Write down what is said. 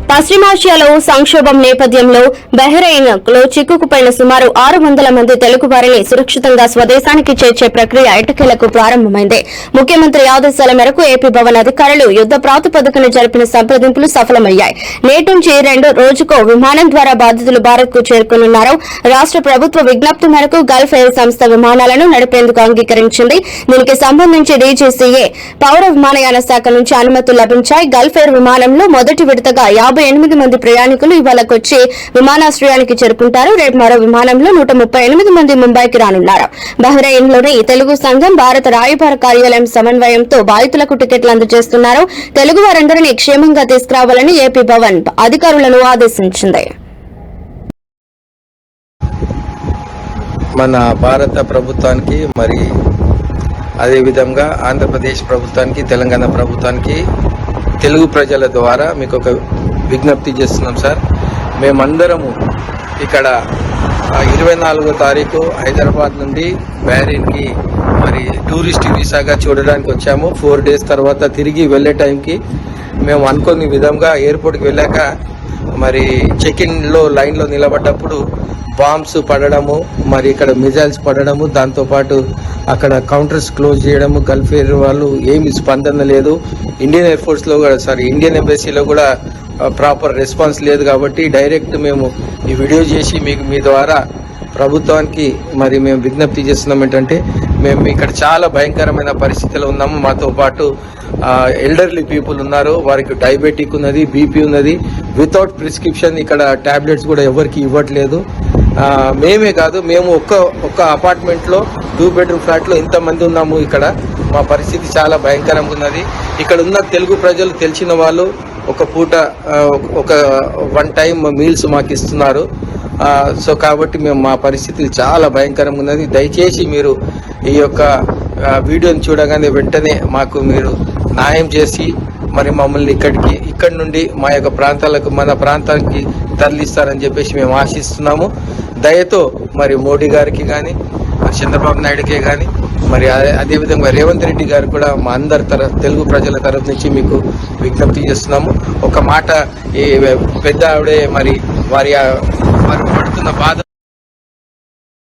పశ్చిమాసియాలో సంక్షోభం నేపథ్యంలో బహ్రెయిన్ లో చిక్కుకుపోయిన సుమారు 600 మంది తెలుగు వారిని సురక్షితంగా స్వదేశానికి చేర్చే ప్రక్రియ ఎట్టకేలకు ప్రారంభమైంది. ముఖ్యమంత్రి ఆదేశాల మేరకు ఏపీ భవన్ అధికారులు యుద్ద ప్రాతిపదికన జరిపిన సంప్రదింపులు సఫలమయ్యాయి. నేటి నుంచి 2 రోజుకో విమానం ద్వారా బాధితులు భారత్ కు చేరుకున్నారు. రాష్ట ప్రభుత్వ విజ్ఞప్తి మేరకు గల్ఫ్ ఎయిర్ సంస్థ విమానాలను నడిపేందుకు అంగీకరించింది. దీనికి సంబంధించి డీజీసీఏ పౌర విమానయాన శాఖ నుంచి అనుమతులు లభించాయి. గల్ఫ్ ఎయిర్ విమానంలో మొదటి విడతగా 58 మంది ప్రయాణికులు ఇవాళ కొచ్చి విమానాశ్రయానికి చేరుకుంటారు. రేపు మరో విమానంలో 138 మంది ముంబైకి రానున్నారు. బహ్రెయిన్ లోని తెలుగు సంఘం భారత రాయబార కార్యాలయం సమన్వయంతో బాధితులకు టికెట్లు అందజేస్తున్నారు. తెలుగు వారందరినీ క్షేమంగా తీసుకురావాలని ఏపీ భవన్ అధికారులను ఆదేశించింది. మన భారత ప్రభుత్వానికి మరి అదేవిధంగా ఆంధ్రప్రదేశ్ ప్రభుత్వానికి తెలంగాణ ప్రభుత్వానికి తెలుగు ప్రజల ద్వారా మీకు ఒక విజ్ఞప్తి చేస్తున్నాం సార్. మేమందరము ఇక్కడ 24వ తారీఖు హైదరాబాద్ నుండి బహ్రెయిన్కి మరి టూరిస్ట్ వీసాగా చూడడానికి వచ్చాము. 4 డేస్ తర్వాత తిరిగి వెళ్ళే టైంకి మేము అనుకునే విధంగా ఎయిర్పోర్ట్కి వెళ్ళాక మరి చెక్ ఇన్లో లైన్లో నిలబడ్డప్పుడు బాంబ్స్ పడడము, మరి ఇక్కడ మిజైల్స్ పడడము, దాంతోపాటు అక్కడ కౌంటర్స్ క్లోజ్ చేయడము, గల్ఫ్ ఎయిర్ వాళ్ళు ఏమి స్పందన లేదు. ఇండియన్ ఎయిర్ ఫోర్స్లో కూడా ఇండియన్ ఎంబసీలో కూడా ప్రాపర్ రెస్పాన్స్ లేదు. కాబట్టి డైరెక్ట్ మేము ఈ వీడియో చేసి మీకు మీ ద్వారా ప్రభుత్వానికి మరి మేము విజ్ఞప్తి చేస్తున్నాం ఏంటంటే, మేము ఇక్కడ చాలా భయంకరమైన పరిస్థితిలో ఉన్నాము. మాతో పాటు ఎల్డర్లీ పీపుల్ ఉన్నారు, వారికి డయాబెటిక్ ఉన్నది, బీపీ ఉన్నది. వితౌట్ ప్రిస్క్రిప్షన్ ఇక్కడ టాబ్లెట్స్ కూడా ఎవరికి ఇవ్వట్లేదు. మేమే కాదు, మేము ఒక్క అపార్ట్మెంట్లో 2 బెడ్రూమ్ ఫ్లాట్లో ఇంతమంది ఉన్నాము. ఇక్కడ మా పరిస్థితి చాలా భయంకరంగా ఉన్నది. ఇక్కడ ఉన్న తెలుగు ప్రజలు తెలిసిన వాళ్ళు ఒక పూట ఒక 1 టైం మీల్స్ మాకు ఇస్తున్నారు. సో కాబట్టి మేము మా పరిస్థితి చాలా భయంకరంగా ఉన్నది. దయచేసి మీరు ఈ యొక్క వీడియోని చూడగానే వెంటనే మాకు మీరు న్యాయం చేసి మరి మమ్మల్ని ఇక్కడి నుండి మా యొక్క ప్రాంతాలకు మన ప్రాంతానికి తరలిస్తారని చెప్పేసి మేము ఆశిస్తున్నాము. దయతో మరి మోడీ గారికి కానీ చంద్రబాబు నాయుడుకే కానీ మరి అదేవిధంగా రేవంత్ రెడ్డి గారు కూడా మా అందరి తెలుగు ప్రజల తరఫు నుంచి మీకు విజ్ఞప్తి చేస్తున్నాము. ఒక మాట ఈ పెద్ద ఆవిడే మరి వారి పడుతున్న బాధ